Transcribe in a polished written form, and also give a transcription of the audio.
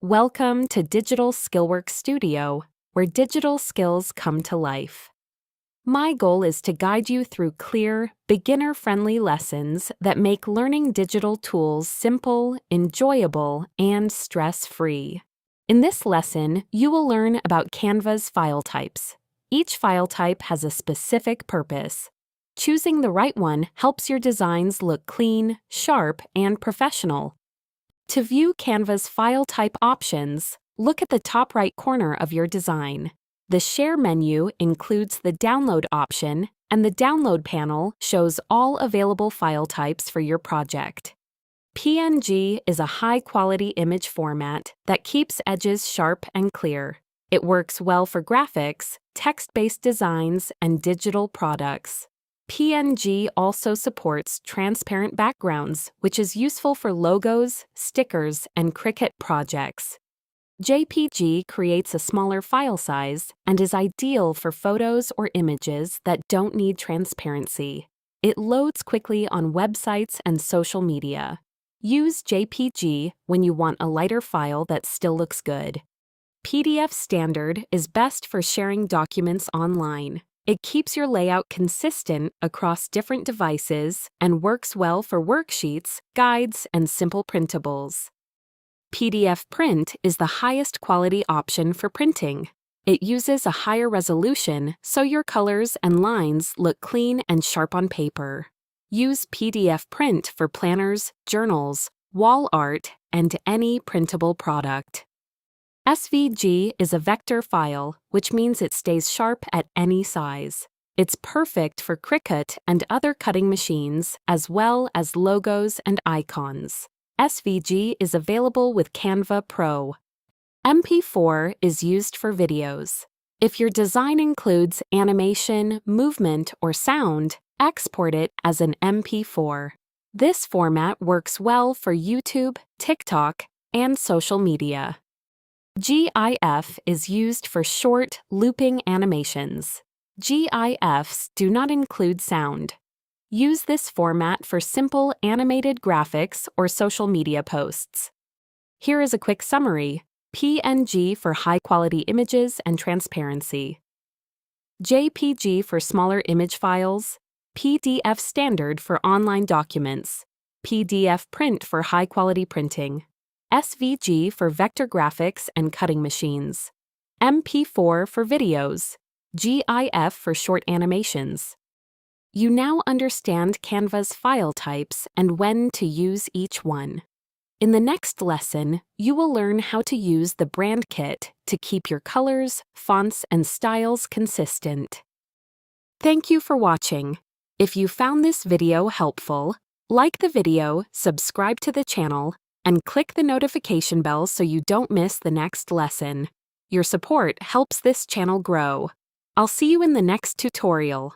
Welcome to Digital Skillwork Studio, where digital skills come to life. My goal is to guide you through clear, beginner-friendly lessons that make learning digital tools simple, enjoyable, and stress-free. In this lesson, you will learn about Canva's file types. Each file type has a specific purpose. Choosing the right one helps your designs look clean, sharp, and professional. To view Canva's file type options, look at the top right corner of your design. The Share menu includes the Download option, and the Download panel shows all available file types for your project. PNG is a high-quality image format that keeps edges sharp and clear. It works well for graphics, text-based designs, and digital products. PNG also supports transparent backgrounds, which is useful for logos, stickers, and Cricut projects. JPG creates a smaller file size and is ideal for photos or images that don't need transparency. It loads quickly on websites and social media. Use JPG when you want a lighter file that still looks good. PDF Standard is best for sharing documents online. It keeps your layout consistent across different devices and works well for worksheets, guides, and simple printables. PDF Print is the highest quality option for printing. It uses a higher resolution, so your colors and lines look clean and sharp on paper. Use PDF Print for planners, journals, wall art, and any printable product. SVG is a vector file, which means it stays sharp at any size. It's perfect for Cricut and other cutting machines, as well as logos and icons. SVG is available with Canva Pro. MP4 is used for videos. If your design includes animation, movement, or sound, export it as an MP4. This format works well for YouTube, TikTok, and social media. GIF is used for short, looping animations. GIFs do not include sound. Use this format for simple animated graphics or social media posts. Here is a quick summary: PNG for high-quality images and transparency, JPG for smaller image files, PDF Standard for online documents, PDF Print for high-quality printing, SVG for vector graphics and cutting machines, MP4 for videos, GIF for short animations. You now understand Canva's file types and when to use each one. In the next lesson, you will learn how to use the brand kit to keep your colors, fonts, and styles consistent. Thank you for watching. If you found this video helpful, like the video, subscribe to the channel, and click the notification bell so you don't miss the next lesson. Your support helps this channel grow. I'll see you in the next tutorial.